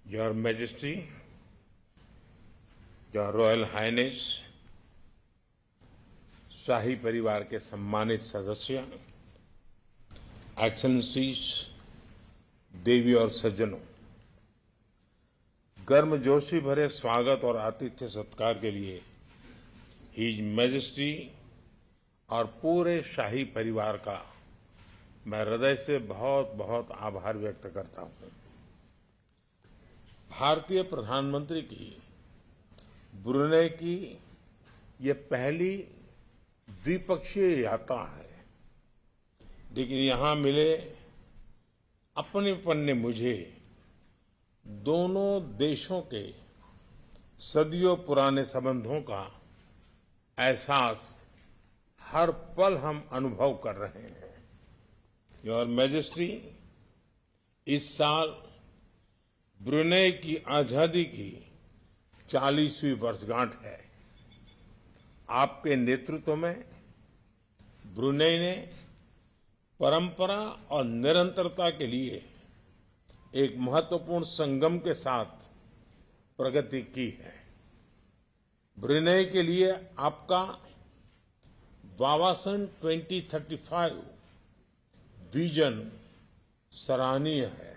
Your Majesty, Your Royal Highness, शाही परिवार के सम्मानित सदस्य, एक्सेलेंसीज, देवी और सज्जनों, गर्मजोशी भरे स्वागत और आतिथ्य सत्कार के लिए हिज मैजेस्टी और पूरे शाही परिवार का मैं हृदय से बहुत बहुत आभार व्यक्त करता हूं। भारतीय प्रधानमंत्री की ब्रुनेई की ये पहली द्विपक्षीय यात्रा है, लेकिन यहां मिले अपनेपन ने मुझे दोनों देशों के सदियों पुराने संबंधों का एहसास हर पल हम अनुभव कर रहे हैं। योर मैजेस्टी, इस साल ब्रुनेई की आजादी की 40वीं वर्षगांठ है। आपके नेतृत्व में ब्रुनेई ने परंपरा और निरंतरता के लिए एक महत्वपूर्ण संगम के साथ प्रगति की है। ब्रुनेई के लिए आपका वावासन 2035 विजन सराहनीय है।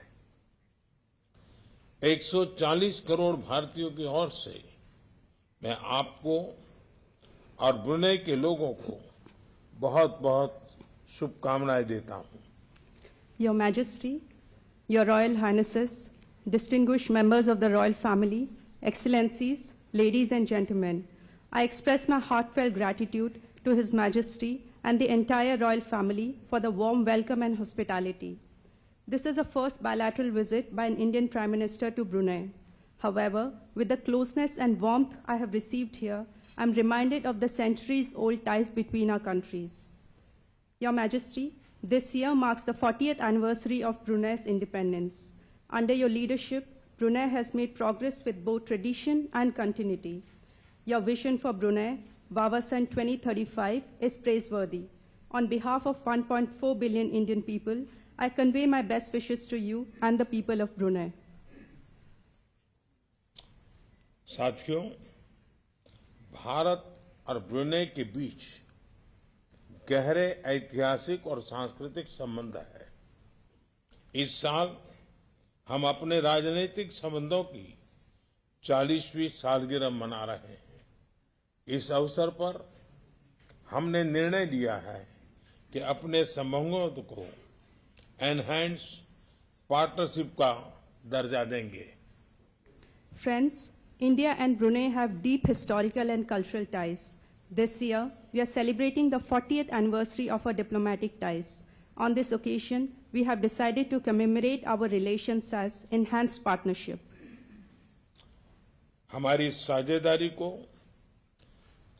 140 करोड़ भारतीयों की ओर से मैं आपको और ब्रुनेई के लोगों को बहुत बहुत शुभकामनाएं देता हूं। Your Majesty, Your Royal Highnesses, distinguished members of the royal family, Excellencies, ladies and gentlemen, I express my heartfelt gratitude to His Majesty and the entire royal family for the warm welcome and hospitality. This is a first bilateral visit by an Indian Prime Minister to Brunei. However, with the closeness and warmth I have received here, I am reminded of the centuries-old ties between our countries. Your Majesty, this year marks the 40th anniversary of Brunei's independence. Under your leadership, Brunei has made progress with both tradition and continuity. Your vision for Brunei, Wawasan 2035, is praiseworthy. On behalf of 1.4 billion Indian people, I convey my best wishes to you and the people of Brunei. साथियों, भारत और Brunei के बीच गहरे ऐतिहासिक और सांस्कृतिक संबंध है। इस साल हम अपने राजनीतिक संबंधों की 40वीं सालगिरह मना रहे हैं। इस अवसर पर हमने निर्णय लिया है कि अपने संबंधों को एनहांस पार्टनरशिप का दर्जा देंगे। Friends, India and Brunei have deep historical and cultural ties. This year, we are celebrating the 40th anniversary of our diplomatic ties. On this occasion, we have decided to commemorate our relations as enhanced partnership. हमारी साझेदारी को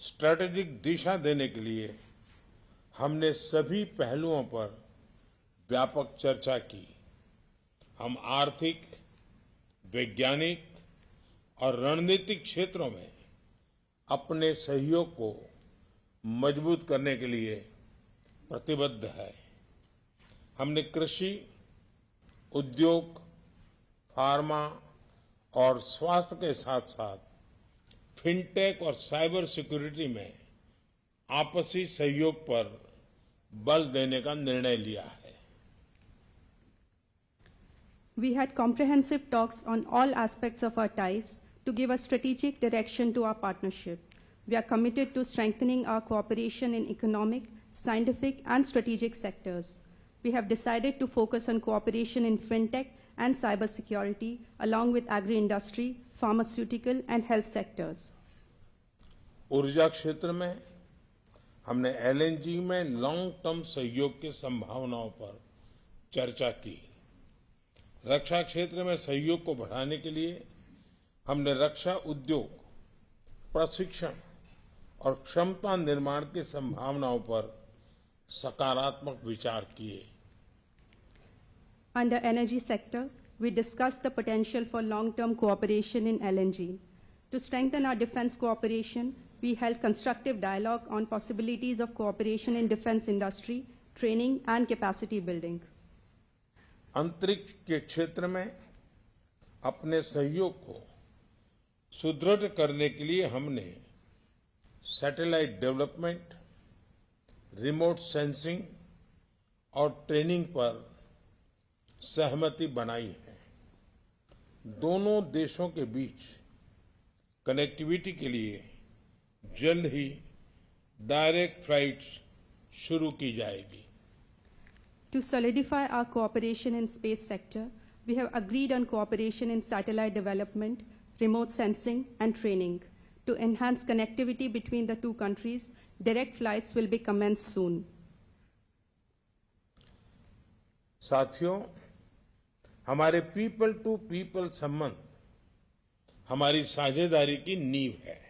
strategic दिशा देने के लिए हमने सभी पहलुओं पर व्यापक चर्चा की। हम आर्थिक, वैज्ञानिक और रणनीतिक क्षेत्रों में अपने सहयोग को मजबूत करने के लिए प्रतिबद्ध है। हमने कृषि, उद्योग, फार्मा और स्वास्थ्य के साथ साथ फिनटेक और साइबर सिक्योरिटी में आपसी सहयोग पर बल देने का निर्णय लिया है। We had comprehensive talks on all aspects of our ties to give a strategic direction to our partnership. We are committed to strengthening our cooperation in economic, scientific, and strategic sectors. We have decided to focus on cooperation in fintech and cybersecurity, along with agri-industry, pharmaceutical, and health sectors. ऊर्जा क्षेत्र में हमने LNG में long term सहयोग की संभावनाओं पर चर्चा की। रक्षा क्षेत्र में सहयोग को बढ़ाने के लिए हमने रक्षा उद्योग, प्रशिक्षण और क्षमता निर्माण की संभावनाओं पर सकारात्मक विचार किए। Under energy sector, we discussed the potential for long-term cooperation in LNG. To strengthen our defense cooperation, we held constructive dialogue on possibilities of cooperation in defense industry, training, and capacity building. अंतरिक्ष के क्षेत्र में अपने सहयोग को सुदृढ़ करने के लिए हमने सैटेलाइट डेवलपमेंट, रिमोट सेंसिंग और ट्रेनिंग पर सहमति बनाई है। दोनों देशों के बीच कनेक्टिविटी के लिए जल्द ही डायरेक्ट फ्लाइट्स शुरू की जाएगी। To solidify our cooperation in space sector, we have agreed on cooperation in satellite development, remote sensing, and training. To enhance connectivity between the two countries, direct flights will be commenced soon. साथियों, हमारे people to people संबंध हमारी साझेदारी की नींव है।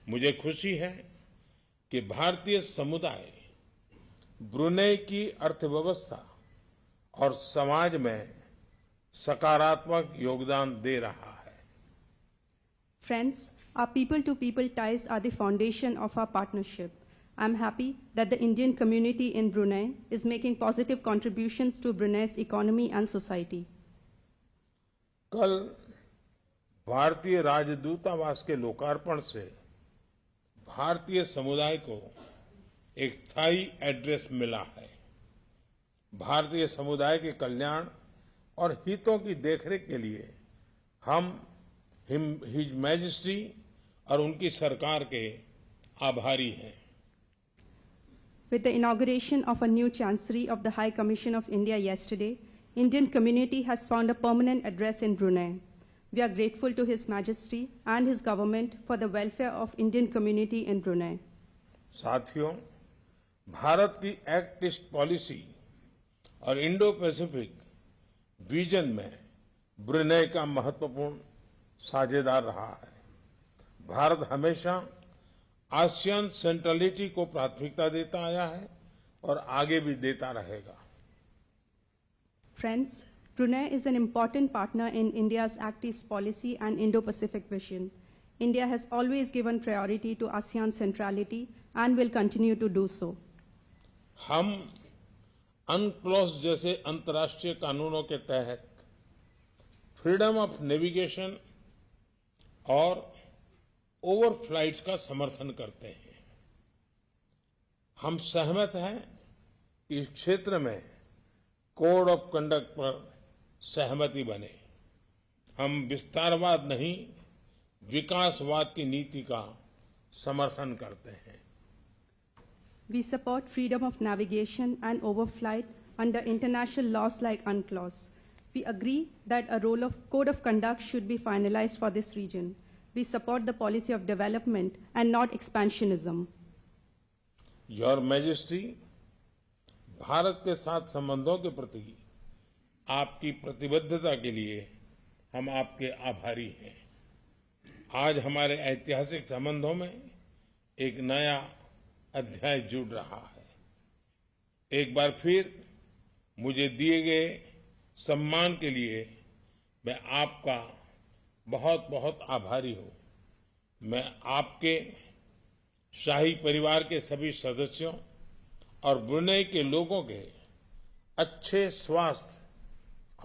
मुझे खुशी है कि भारतीय समुदाय ब्रुनेई की अर्थव्यवस्था और समाज में सकारात्मक योगदान दे रहा है। Friends, our people-to-people ties are the foundation of our partnership. I'm happy that the Indian community in Brunei is making positive contributions to Brunei's economy and society. कल भारतीय राजदूतावास के लोकार्पण से भारतीय समुदाय को एक स्थायी एड्रेस मिला है। भारतीय समुदाय के कल्याण और हितों की देखरेख के लिए हम हिज मैजेस्टी और उनकी सरकार के आभारी हैं। With the inauguration of a new chancery of the High Commission of India yesterday, Indian community has found a permanent address in Brunei. We are grateful to His Majesty and his government for the welfare of Indian community in Brunei. साथियों, भारत की act east policy और Indo Pacific vision में Brunei का महत्वपूर्ण साझेदार रहा है। भारत हमेशा आसियान सेंट्रलिटी को प्राथमिकता देता आया है और आगे भी देता रहेगा। Friends, Brunei is an important partner in India's Act East policy and Indo-Pacific vision. India has always given priority to ASEAN centrality and will continue to do so. हम अनक्लोज जैसे अंतर्राष्ट्रीय कानूनों के तहत फ्रीडम ऑफ नेविगेशन और ओवरफ्लाइट्स का समर्थन करते हैं। हम सहमत हैं कि इस क्षेत्र में कोड ऑफ कंडक्ट पर सहमति बने। हम विस्तारवाद नहीं, विकासवाद की नीति का समर्थन करते हैं। We support freedom of navigation and overflight under international laws like UNCLOS. We agree that a code of conduct should be finalized for this region. We support the policy of development and not expansionism. Your Majesty, Bharat के साथ संबंधों के प्रति आपकी प्रतिबद्धता के लिए हम आपके आभारी हैं। आज हमारे ऐतिहासिक संबंधों में एक नया अध्याय जुड़ रहा है। एक बार फिर मुझे दिए गए सम्मान के लिए मैं आपका बहुत बहुत आभारी हूं। मैं आपके शाही परिवार के सभी सदस्यों और ब्रुनेई के लोगों के अच्छे स्वास्थ्य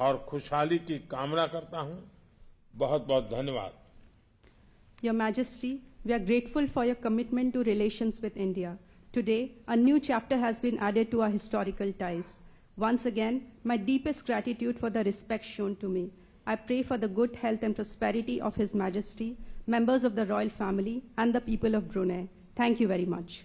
और खुशहाली की कामना करता हूं। बहुत बहुत धन्यवाद। Your Majesty, we are grateful for your commitment to relations with India. Today, a new chapter has been added to our historical ties. Once again, my deepest gratitude for the respect shown to me. I pray for the good health and prosperity of His Majesty, members of the royal family, and the people of Brunei. Thank you very much.